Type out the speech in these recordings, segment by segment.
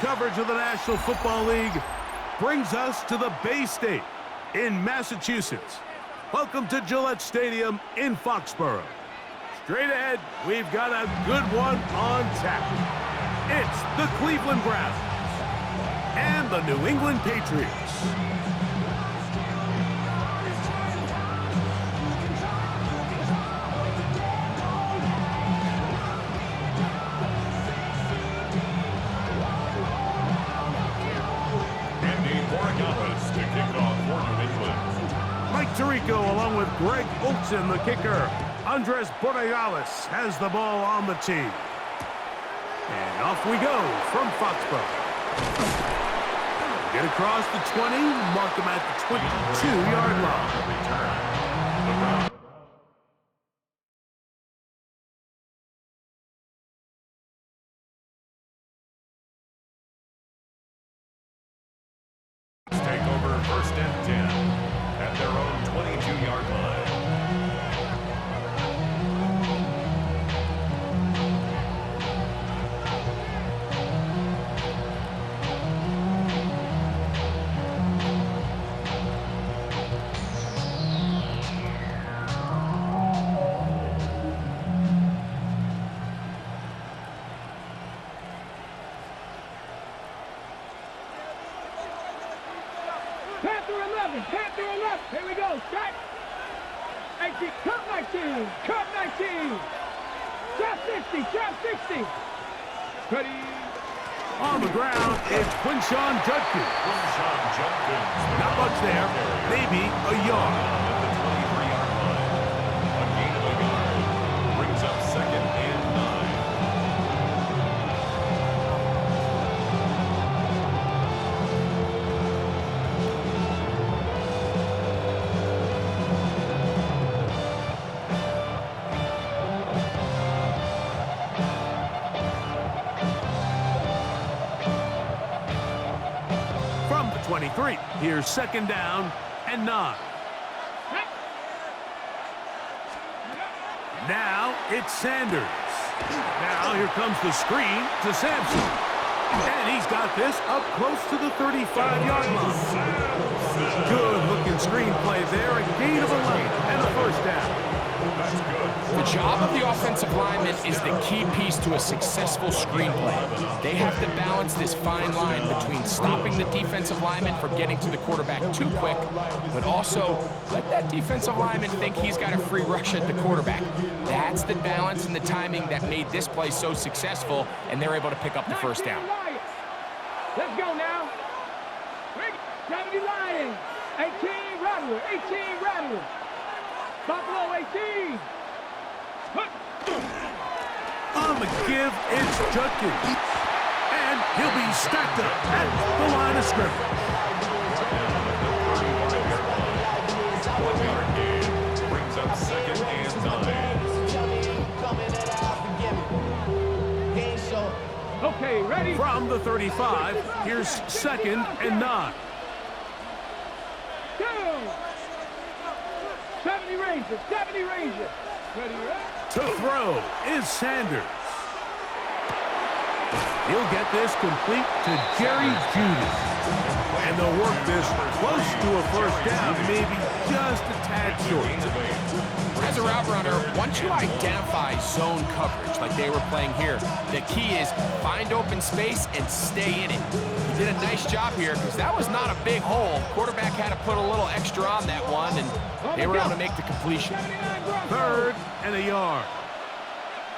coverage of the National Football League brings us to the Bay State in Massachusetts. Welcome to Gillette Stadium in Foxborough. Straight ahead, we've got a good one on tap. It's the Cleveland Browns and the New England Patriots. Tirico along with Greg Olsen, the kicker. Andres Borregales has the ball on the tee. And off we go from Foxborough. Get across the 20, mark him at the 22-yard line. Take over 1st and 10. At their own 22-yard line. Panther 11. Here we go. Strike. 18. Cut 19. Cut 19. Trap 60. Trap 60. Ready. On the ground, it's Quinshawn Judkins. Not much there. Maybe a yard. At the 23-yard line. A gain of a yard. Brings up 2nd and 9. From the 23, here's 2nd down and 9. Now it's Sanders. Now here comes the screen to Sampson. And he's got this up close to the 35-yard line. Good-looking screen play there. A gain of 11 and a 1st down. That's good. The job of the offensive lineman is the key piece to a successful screenplay. They have to balance this fine line between stopping the defensive lineman from getting to the quarterback too quick, but also let that defensive lineman think he's got a free rush at the quarterback. That's the balance and the timing that made this play so successful, and they're able to pick up the 1st down. Let's go now. 70 Lions. 18 Rattler. 18 Rattler. Buffalo 18. On the give, it's Judkins. And he'll be stacked up at the line of scrimmage. 1-yard gain. Brings up 2nd and 9. Okay, ready? From the 35, here's 2nd and 9. Go! 70 Rangers. 70 Rangers. Ready, right? To throw is Sanders. He'll get this complete to Jerry Judy. And they'll work this close to a 1st down, maybe just a tad short. As a route runner, once you identify zone coverage like they were playing here, the key is find open space and stay in it. He did a nice job here because that was not a big hole. Quarterback had to put a little extra on that one, and they were able to make the completion. 3rd and a yard.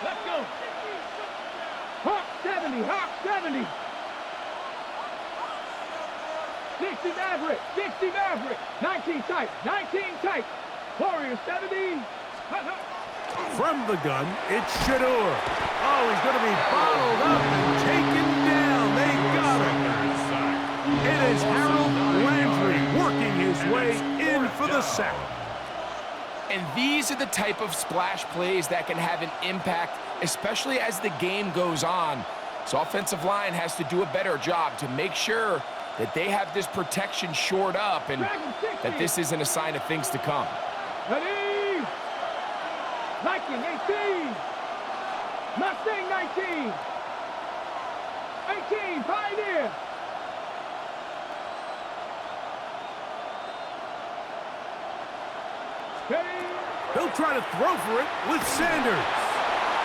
Let's go. Hawk 70. Hawk 70. 60 Maverick. 60 Maverick. 19 tight. 19 tight. Warrior 70. From the gun, it's Shador. Oh, he's going to be bottled up and taken down. They got him. It is Harold Landry working his way in for the sack. And these are the type of splash plays that can have an impact, especially as the game goes on. So offensive line has to do a better job to make sure that they have this protection shored up and that this isn't a sign of things to come. Ready? Viking 18. Mustang 19. 18, Pioneer. try to throw for it with Sanders.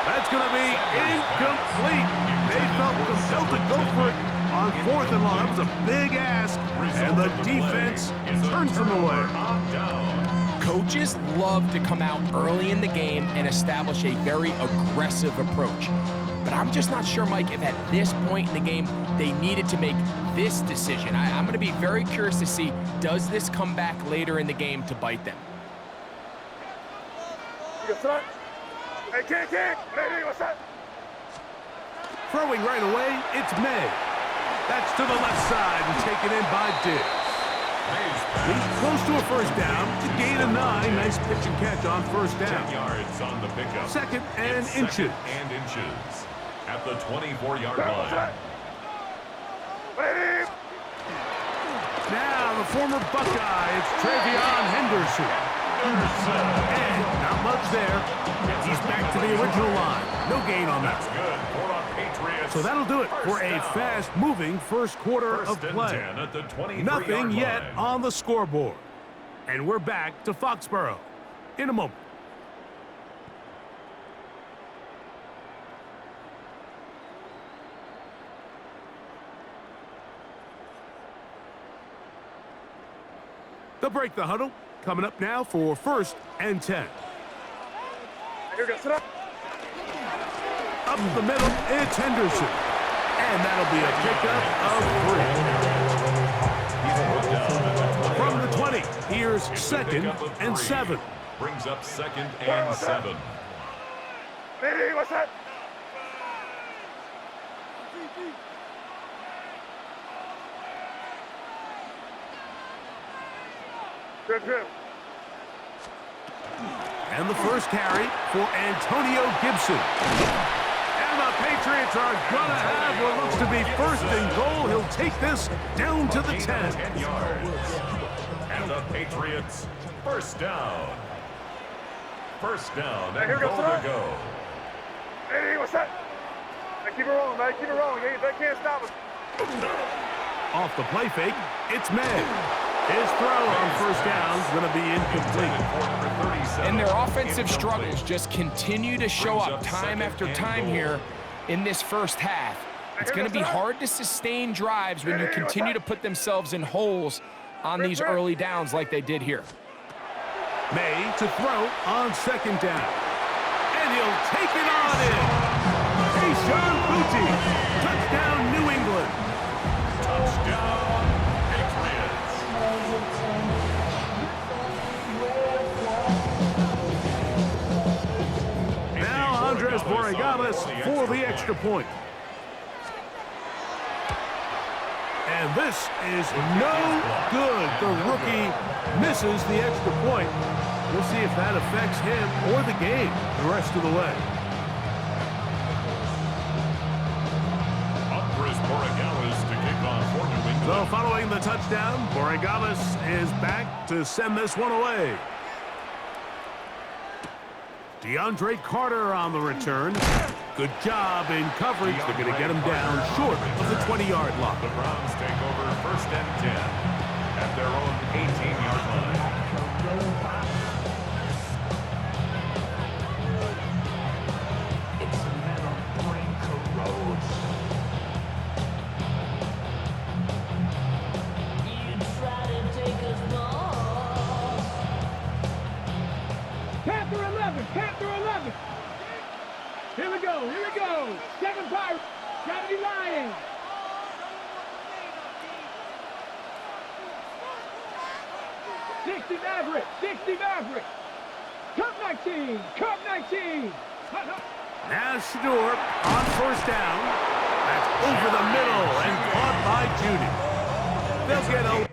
That's going to be incomplete. They felt compelled to go for it on 4th and long. That was a big ask, and the defense turns them away. Coaches love to come out early in the game and establish a very aggressive approach. But I'm just not sure, Mike, if at this point in the game they needed to make this decision. I'm going to be very curious to see, does this come back later in the game to bite them? Hey, kick. Hey, what's up? Throwing right away, it's May. That's to the left side and taken in by Diggs. He's close to a first down. To gain a 9. Nice pitch and catch on first down. 10 yards on the pickup. Second and inches. At the 24-yard line. Now the former Buckeye, it's Travion Henderson. And not much there. He's back to the original line. No gain on that. Good for our Patriots. So that'll do it for a First down. fast-moving first quarter First of and play. 10 at the 23-yard Nothing yet line. on the scoreboard. And we're back to Foxborough in a moment. They'll break the huddle. Coming up now for 1st and 10. Here we go, sit up. Up the middle, it's Henderson. And that'll be a pickup of 3. From the 20, here's 2nd and 7. Brings up 2nd and 7. Hey, what's that? Trip. And the first carry for Antonio Gibson. And the Patriots are going to have what looks to be 1st and goal. He'll take this down to the 10. 10 yards. And the Patriots, first down. First down and Here goal goes to Sarah. go. Hey, what's that? Hey, keep it rolling, man. Keep it rolling. They can't stop us. Off the play fake, it's May. His throw on first down is going to be incomplete. And their offensive struggles just continue to show up time after time here in this first half. It's going to be hard to sustain drives when you continue to put themselves in holes on these early downs like they did here. May to throw on 2nd down. And he'll take it on in. Tayshaun Boutte. Touchdown, New England. Touchdown, Patriots. Now Andres Borregales for the extra point. And this is no good. The rookie misses the extra point. We'll see if that affects him or the game the rest of the way. Andres Borregales to kick off for New England. So following the touchdown, Borregales is back to send this one away. DeAndre Carter on the return. Good job in coverage. They're going to get him down short of the 20-yard line. The Browns take over 1st and 10 at their own 18-yard line. Panther 11. Here we go. 7 Pirates. Gotta be Lions. Sixty Maverick. Cup 19. Now Shador on first down. That's over the middle and caught by Judy. They'll get a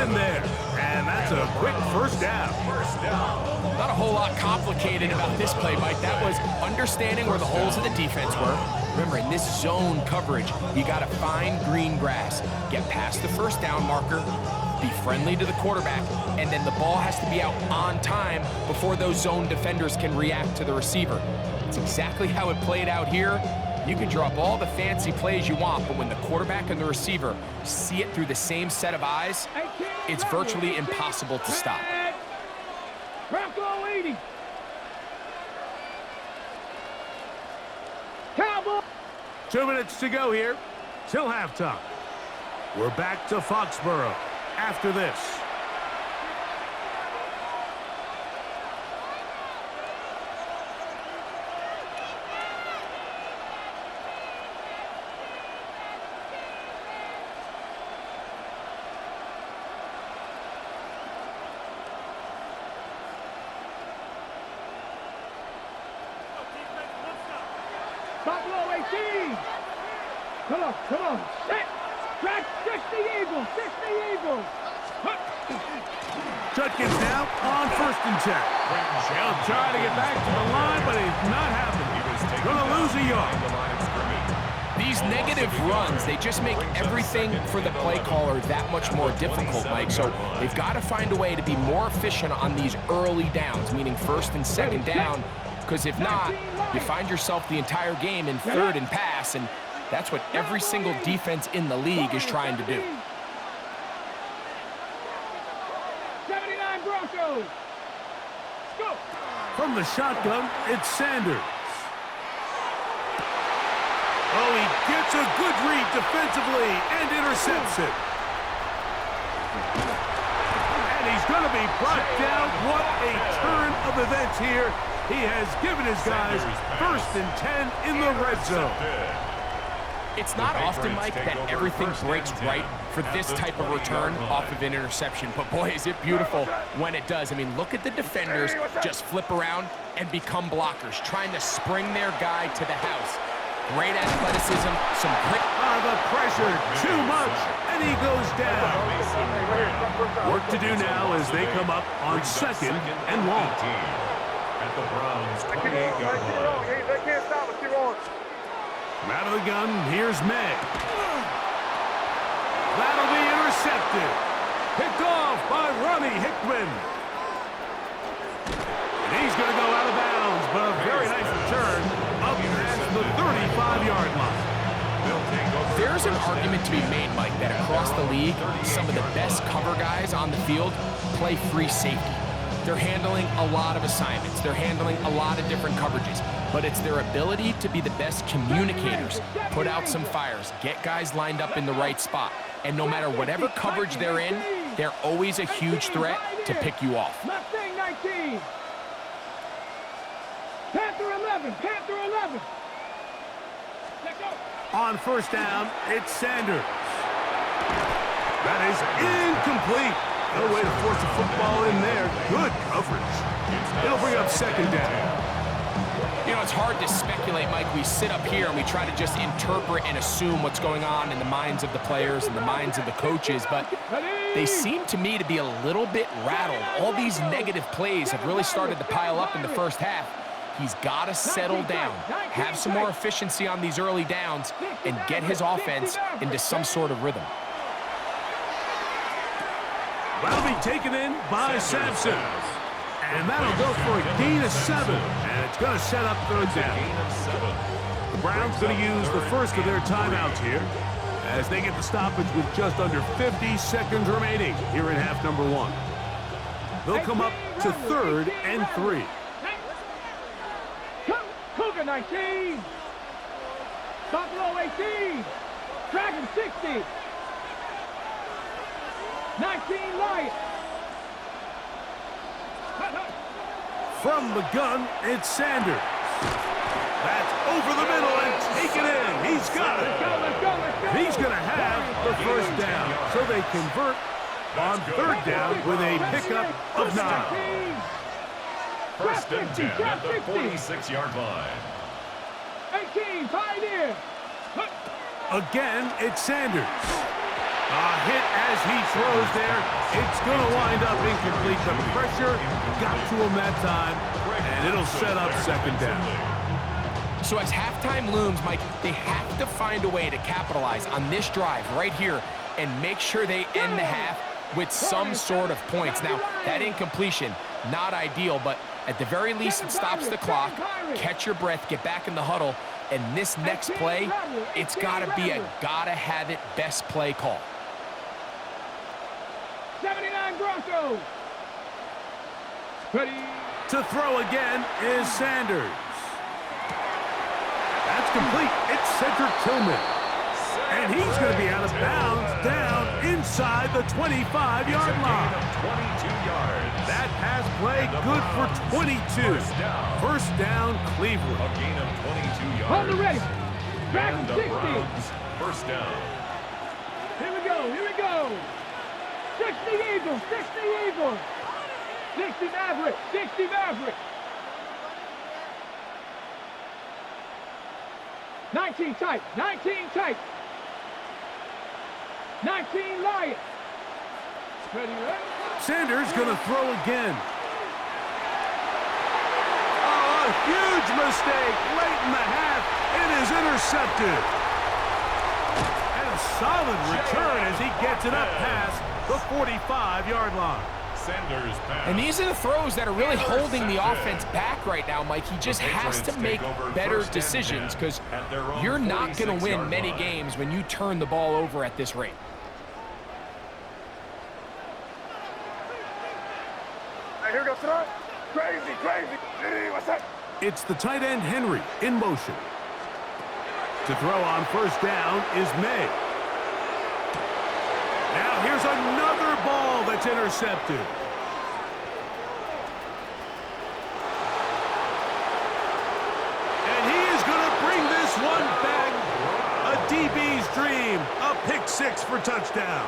in there. And that's a quick first down. Not a whole lot complicated about this play, Mike. That was understanding where the holes in the defense were. Remember, in this zone coverage, you got to find green grass, get past the first down marker, be friendly to the quarterback, and then the ball has to be out on time before those zone defenders can react to the receiver. It's exactly how it played out here. You can draw up all the fancy plays you want, but when the quarterback and the receiver see it through the same set of eyes, it's virtually impossible to stop. Bronco 80. Cowboy. 2 minutes to go here till halftime. We're back to Foxborough after this. Buffalo 18. Come on. Set. Track 60 Eagles. 60 Eagles. Judkins now on 1st and 10. He'll try to get back to the line, but it's not happening. Gonna lose a yard. These negative runs, they just make everything for the play caller that much more difficult, Mike. So they've got to find a way to be more efficient on these early downs, meaning 1st and 2nd down, because if not, you find yourself the entire game in 3rd and pass, and that's what every single defense in the league is trying to do. 79 Broncos. Go. From the shotgun, it's Sanders. Oh, he gets a good read defensively and intercepts it. And he's going to be brought down. What a turn of events here. He has given his guys 1st and 10 in the red zone. It's not often, Mike, that everything breaks right for this type of return off of an interception, but boy, is it beautiful when it does. I mean, look at the defenders just flip around and become blockers, trying to spring their guy to the house. Great athleticism, some great... The pressure, too much, and he goes down. Work to do now as they come up on 2nd and long. At the Browns' 28-yard line. They can't stop us. Keep on. Out of the gun, here's Meg. That'll be intercepted. Picked off by Ronnie Hickman. And he's going to go out of bounds, but a very nice return up past the 35-yard line. There's an argument to be made, Mike, that across the league, some of the best cover guys on the field play free safety. They're handling a lot of assignments. They're handling a lot of different coverages. But it's their ability to be the best communicators, put out some fires, get guys lined up in the right spot. And no matter whatever coverage they're in, they're always a huge threat to pick you off. Mustang 19. Panther 11. Panther 11. Let's go. On 1st down, it's Sanders. That is incomplete. No way to force the football in there. Good coverage. It'll bring up 2nd down. You know, it's hard to speculate, Mike. We sit up here and we try to just interpret and assume what's going on in the minds of the players and the minds of the coaches, but they seem to me to be a little bit rattled. All these negative plays have really started to pile up in the 1st half. He's got to settle down, have some more efficiency on these early downs, and get his offense into some sort of rhythm. That'll be taken in by Sampson. And that'll go for a gain of 7. And it's going to set up 3rd down. The Browns going to use the first of their timeouts here as they get the stoppage with just under 50 seconds remaining here in half number 1. They'll come up to 3rd and 3. Cougar 19. Buffalo 18. Dragon 60. 19 Lions. From the gun, it's Sanders. That's over the middle and taken in. He's got it. Let's go. He's going to have the 1st down. So they convert on 3rd down with a pickup of 9. 1st and 10 at the 46-yard line. 18, Pioneer. Again, it's Sanders. A hit as he throws there. It's going to wind up incomplete. The pressure got to him that time, and it'll set up second down. So as halftime looms, Mike, they have to find a way to capitalize on this drive right here and make sure they end the half with some sort of points. Now, that incompletion, not ideal, but at the very least, it stops the clock. Catch your breath, get back in the huddle, and this next play, it's got to be a gotta-have-it best play call. 79 Broncos. Ready. To throw again is Sanders. That's complete. It's Cedric Tillman. And he's going to be out of bounds down inside the 25-yard line. 22 yards. That pass play good for 22. First down, Cleveland. A gain of 22 yards. Hold it ready. Back And to the 60. Browns, first down. Here we go. Here we go. 60 Eagles. 60 Eagles. 60 Mavericks. 60 Mavericks. 19 tight. 19 tight. 19 Lions. Ready, ready? Sanders going to throw again. Oh, a huge mistake late in the half. It is intercepted. And a solid return as he gets it up past the 45-yard line. Sanders pass. And these are the throws that are really holding the offense back right now, Mike. He just has to make better decisions because you're not going to win many games when you turn the ball over at this rate. Here we go, son. Crazy, crazy. Hey, what's up? It's the tight end Henry in motion. To throw on first down is May. Now here's another ball that's intercepted. And he is going to bring this one back. A DB's dream. A pick six for touchdown.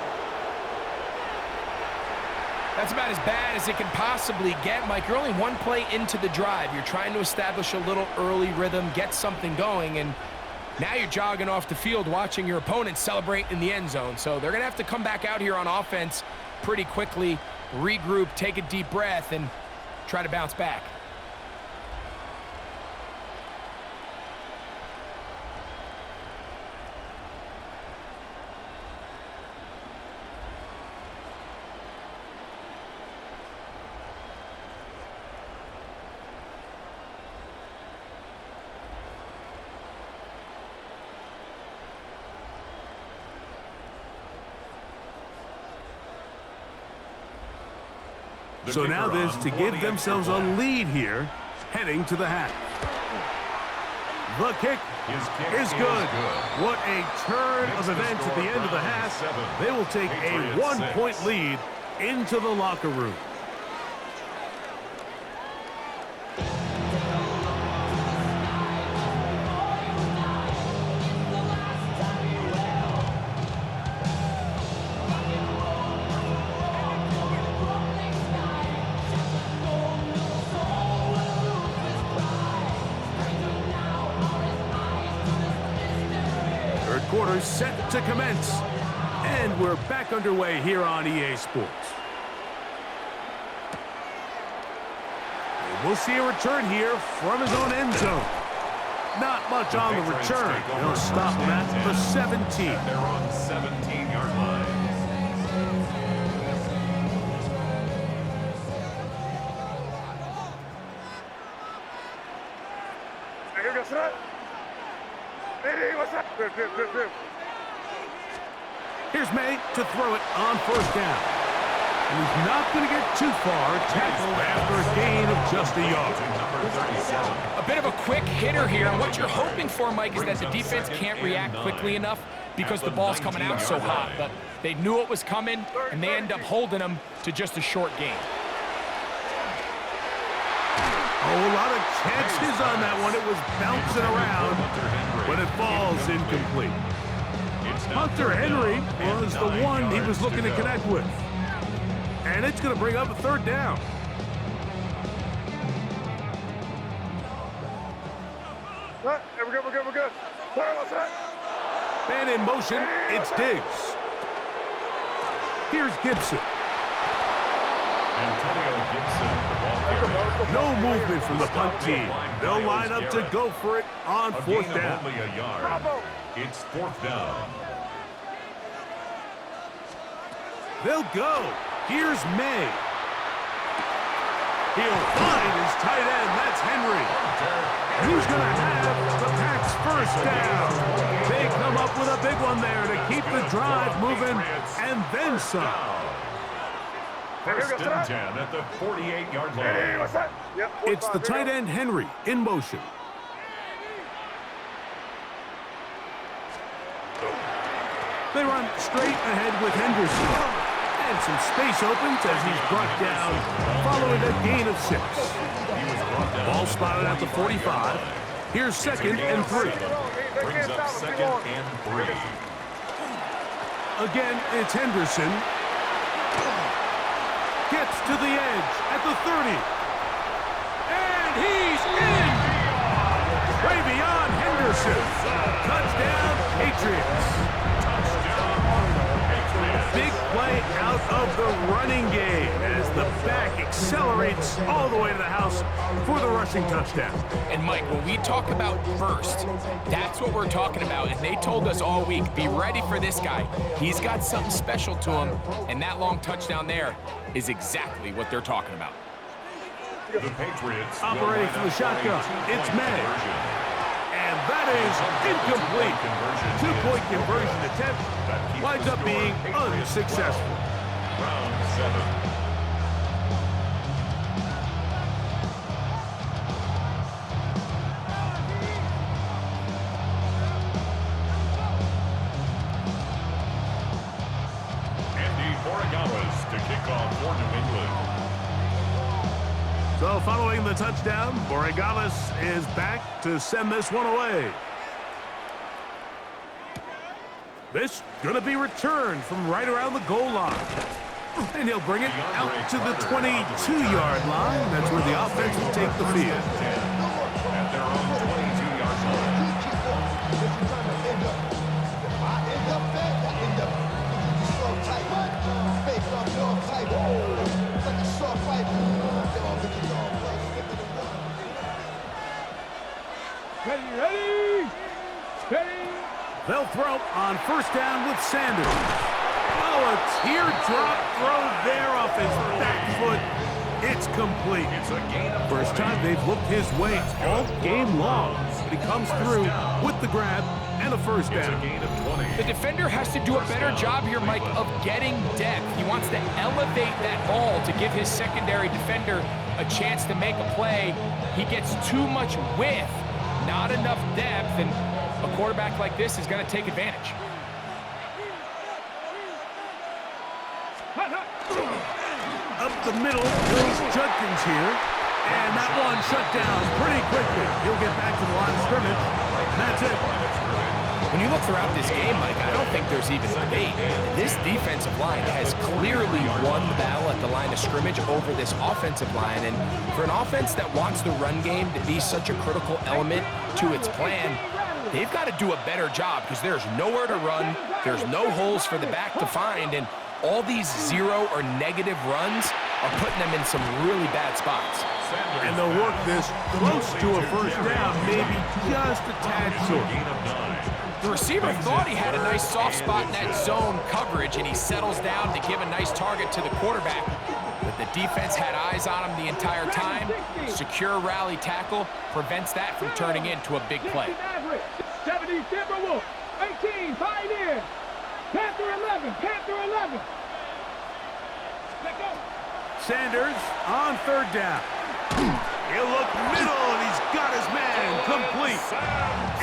That's about as bad as it can possibly get, Mike. You're only one play into the drive. You're trying to establish a little early rhythm, get something going, and now you're jogging off the field watching your opponent celebrate in the end zone. So they're going to have to come back out here on offense pretty quickly, regroup, take a deep breath, and try to bounce back. So now this to give themselves a lead here, heading to the half. The kick is good. What a turn of events at the end of the half. They will take a one-point lead into the locker room. Quarter set to commence, and we're back underway here on EA Sports. And we'll see a return here from his own end zone. Not much on the return. They'll stop him at the 17. They're on the 17-yard line. Here goes son. Hey, what's up? Here's May to throw it on first down. And he's not going to get too far. Tackled after a gain of just a yard. A bit of a quick hitter here, and what you're hoping for, Mike, is that the defense can't react quickly enough because the ball's coming out so hot. But they knew it was coming, and they end up holding them to just a short gain. Oh, a lot of chances on that one. It was bouncing around, but it falls incomplete. Hunter Henry was the one he was looking to connect with. And it's going to bring up a third down. We're good. What's up? Man in motion, it's Diggs. Here's Gibson. Antonio Gibson, the ball carrier. No movement from the punt team. They'll line up to go for it on A fourth gain of down. only a yard. It's fourth down. They'll go. Here's May. He'll find his tight end. That's Henry. Who's going to have the Packs first down? They come up with a big one there to keep the drive moving and then some. First and 10 at the 48-yard line. It's the tight end Henry in motion. They run straight ahead with Henderson. And some space opens as he's brought down following a gain of 6. Ball spotted at the 45. Here's second and 3. Brings up second and 3. Again, it's Henderson. Gets to the edge at the 30. And he's in! Way beyond Henderson. Touchdown, Patriots. Big play out of the running game as the back accelerates all the way to the house for the rushing touchdown. And Mike, when we talk about burst, that's what we're talking about. And they told us all week, be ready for this guy. He's got something special to him, and that long touchdown there is exactly what they're talking about. The Patriots operating from the shotgun. It's May. And that is incomplete. Two-point conversion attempt winds up being unsuccessful. Round 7. Andy Borregawas to kick off for New England. So following the touchdown, Borregawas is back to send this one away. This going to be returned from right around the goal line. And he'll bring it out to the 22-yard line. That's where the offense will take the field. At their own 22-yard line. Ready? They'll throw on first down with Sanders. Oh, a teardrop throw there off his back foot. It's complete. It's a gain of First time they've looked his way all game long. But he comes through with the grab and a first It's a down. gain of 20. The defender has to do a better job here, Mike, of getting depth. He wants to elevate that ball to give his secondary defender a chance to make a play. He gets too much width, not enough depth, and a quarterback like this is going to take advantage. Up the middle goes Judkins here. And that one shut down pretty quickly. He'll get back to the line of scrimmage. And that's it. When you look throughout this game, Mike, I don't think there's even debate. This defensive line has clearly won the battle at the line of scrimmage over this offensive line. And for an offense that wants the run game to be such a critical element to its plan, they've got to do a better job because there's nowhere to run. There's no holes for the back to find. And all these zero or negative runs are putting them in some really bad spots. And they'll work this close to a first down, maybe just a tad short. The receiver thought he had a nice soft spot in that zone coverage, and he settles down to give a nice target to the quarterback. But the defense had eyes on him the entire time. Secure rally tackle prevents that from turning into a big play. 70 Timberwolves, 18 Pioneers, Panther 11, Panther 11. Let go. Sanders on third down. He'll look middle, and he's got his man complete.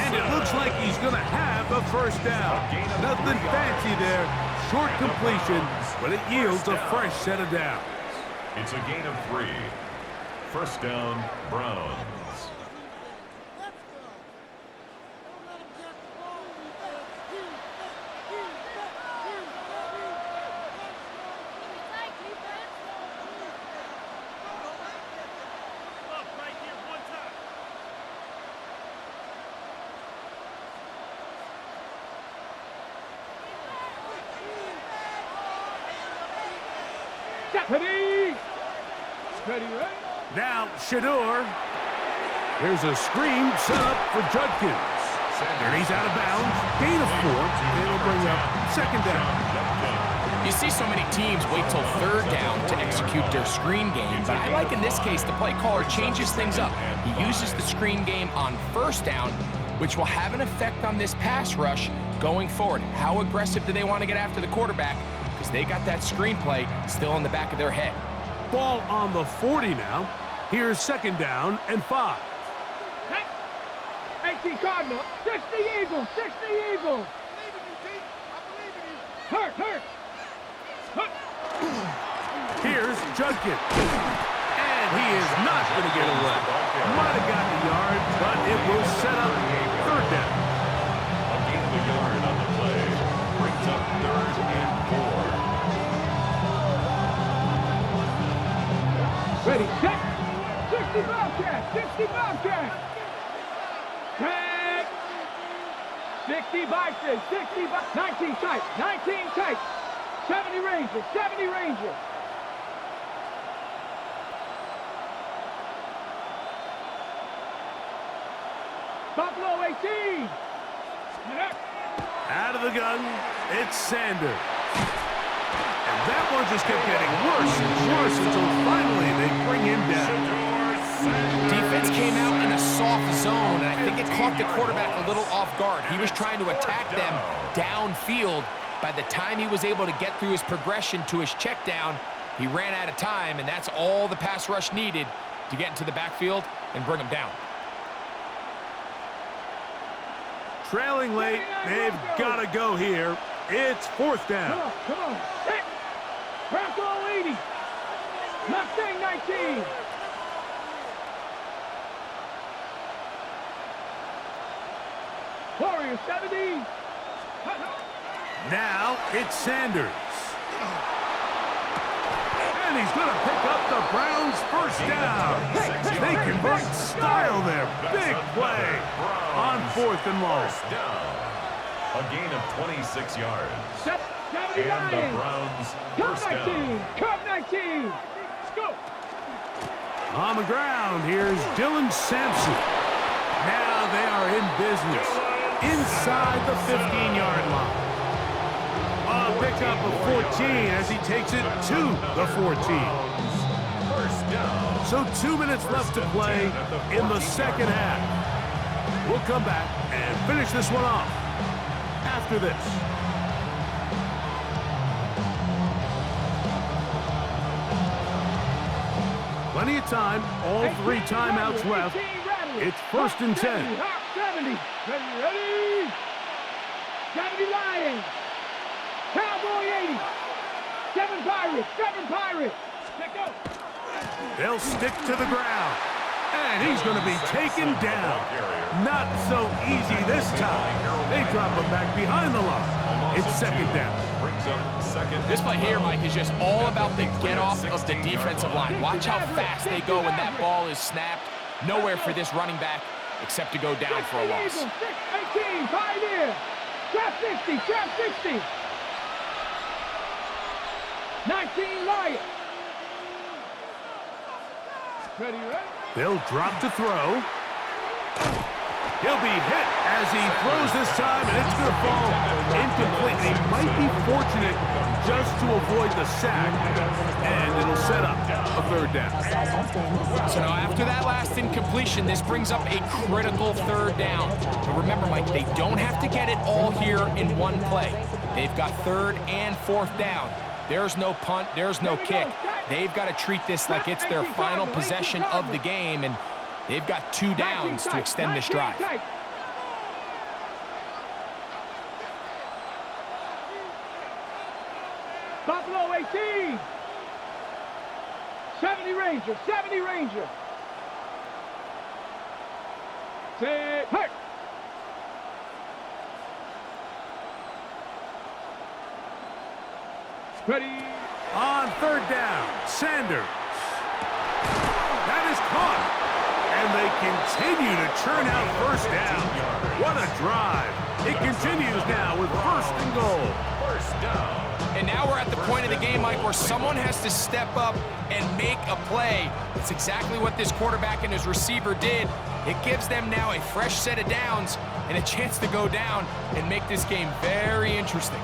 And it looks like he's going to have a first down. Nothing fancy there. Short completion, but it yields a fresh set of downs. It's a gain of 3. First down, Browns. Ready. Ready, ready. Now, Shador. Here's a screen set up for Judkins. And he's out of bounds. Gain of 4. It'll bring up second down. You see so many teams wait till third down to execute their screen game, but I like in this case the play caller changes things up. He uses the screen game on first down, which will have an effect on this pass rush going forward. How aggressive do they want to get after the quarterback? Because they got that screen play still in the back of their head. Ball on the 40 now. Here's second down and 5. 18 Cardinal. 60 Eagles. 60 Eagles. Hurt. Here's Judkins. And he is not going to get away. Might have gotten a yard, but it will set up third down. A gain of a yard on the play. Brings up 3rd and 4. Ready, set. 60 Bobcat. 60 Bobcat. Tag. 60 Bison. 60 Bison. 19 tight. 19 tight. 70 Rangers. 70 Rangers. Buffalo 18. Out of the gun, it's Sanders. And that one just kept getting worse and worse until finally they bring him down. Defense came out in a soft zone, and I think it caught the quarterback a little off guard. He was trying to attack them downfield. By the time he was able to get through his progression to his check down, he ran out of time, and that's all the pass rush needed to get into the backfield and bring him down. Trailing late, they've got to go here. It's fourth down. Come on. Hit. Bronco 80. Mustang 19. Warrior 70. Now it's Sanders. And he's going to pick up the Browns' first down. They convert style there. Big play on 4th and long. A gain of 26 yards. 79. And the Browns first down. Cup 19. Let's go. On the ground, here's Dylan Sampson. Now they are in business inside the 15-yard line. A pickup of 14 as he takes it to the 14. First down. So 2 minutes left to play in the second half. We'll come back and finish this one off after this. Plenty of time, all 3 timeouts left. It's 1st and 10. 70. Ready. 70 Lions. Cowboy 80. 7 Pirates. 7 Pirates. Let go. They'll stick to the ground. And he's going to be taken down. Not so easy this time. They drop him back behind the line. It's second down. This play here, Mike, is just all about the get-off of the defensive line. Watch how fast they go when that ball is snapped. Nowhere for this running back except to go down for a loss. 6, 18, Pioneer. Trap 60, trap 60. 19 Lions. Ready? They'll drop to throw. He'll be hit as he throws this time, and it's going to fall incomplete. He might be fortunate just to avoid the sack, and it'll set up a third down. So now after that last incompletion, this brings up a critical third down. But remember, Mike, they don't have to get it all here in one play. They've got 3rd and 4th down. There's no punt, there's no kick. They've got to treat this like it's their final possession of the game, and they've got 2 downs to extend this drive. Buffalo 18. 70 Rangers. 70 Rangers. Say, hurt. Ready. On 3rd down, Sanders. That is caught. And they continue to churn out first down. What a drive. It continues now with 1st and goal. First down. And now we're at the point of the game, Mike, where someone has to step up and make a play. It's exactly what this quarterback and his receiver did. It gives them now a fresh set of downs and a chance to go down and make this game very interesting.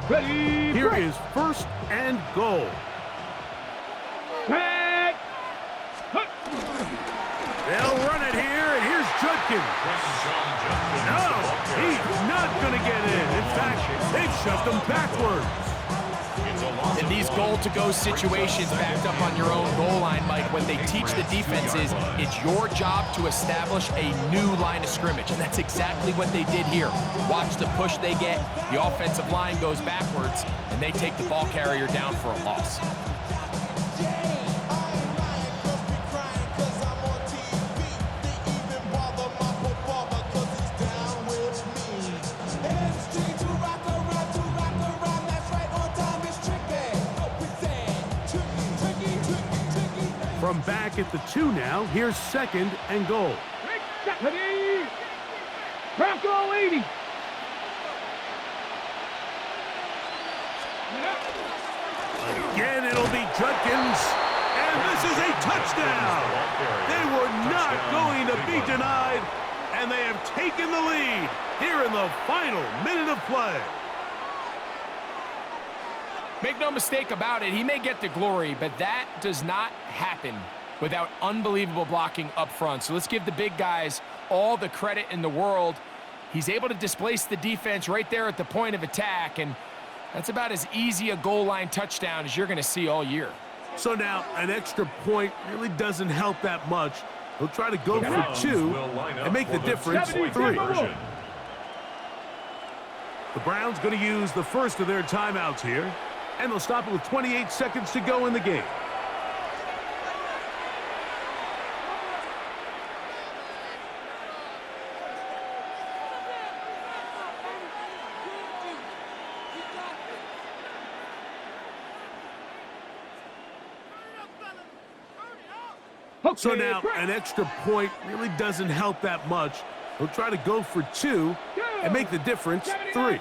Ready, Here is first and goal. back. They'll run it here, and here's Judkins. No, he's not going to get in. In fact, they've shoved him backwards. In these goal-to-go situations backed up on your own goal line, Mike, what they teach the defense is it's your job to establish a new line of scrimmage, and that's exactly what they did here. Watch the push they get, the offensive line goes backwards, and they take the ball carrier down for a loss. From back at the 2 now, here's second and goal. Ready, Bronco 80. Again, it'll be Judkins, and this is a touchdown. They were not going to be denied, and they have taken the lead here in the final minute of play. Make no mistake about it, he may get the glory, but that does not happen without unbelievable blocking up front. So let's give the big guys all the credit in the world. He's able to displace the defense right there at the point of attack, and that's about as easy a goal line touchdown as you're going to see all year. So now, an extra point really doesn't help that much. He'll try to go for 2 and make the difference 3. The Browns going to use the first of their timeouts here, and they'll stop it with 28 seconds to go in the game. So now, an extra point really doesn't help that much. He'll try to go for 2 and make the difference 3.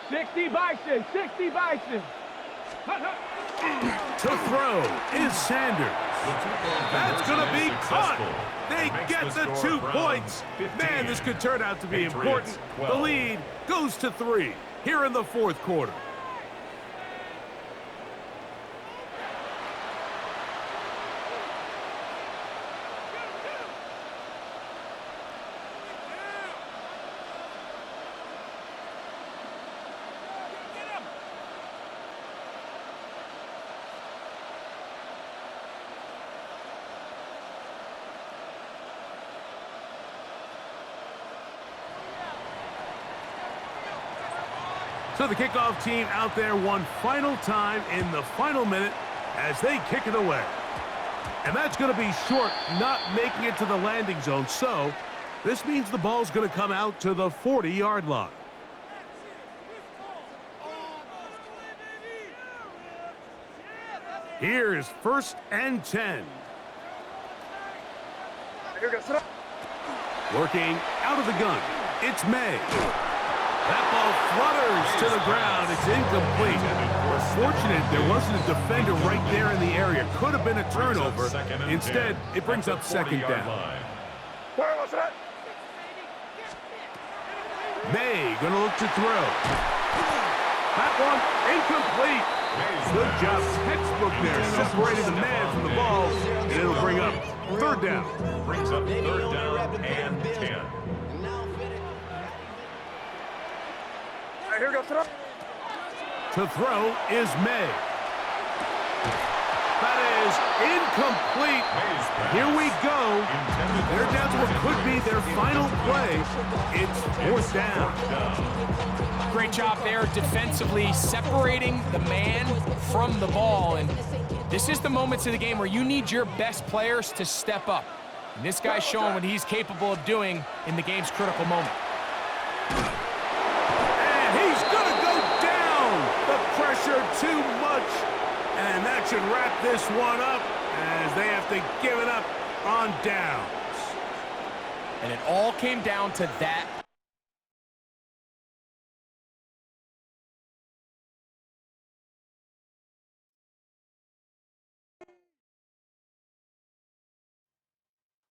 60 Bison, 60 Bison. To throw is Sanders. That's going to be caught. They get the 2 points. Man, this could turn out to be important. The lead goes to 3 here in the 4th quarter. So the kickoff team out there one final time in the final minute as they kick it away. And that's going to be short, not making it to the landing zone. So this means the ball's going to come out to the 40-yard line. Here's first and 10. Working out of the gun. It's May. That ball flutters to the ground. It's incomplete. We're fortunate there wasn't a defender right there in the area. Could have been a turnover. Instead, it brings up second down. May going to look to throw. That one incomplete. Good job, textbook there, separating the man from the ball, and it'll bring up third down. Brings up third down and 10. To throw is May. That is incomplete. Here we go. They're down to what could be their final play. It's 4th down. Great job there defensively, separating the man from the ball. And this is the moments of the game where you need your best players to step up. And this guy's showing what he's capable of doing in the game's critical moment. should wrap this one up as they have to give it up on downs. And it all came down to that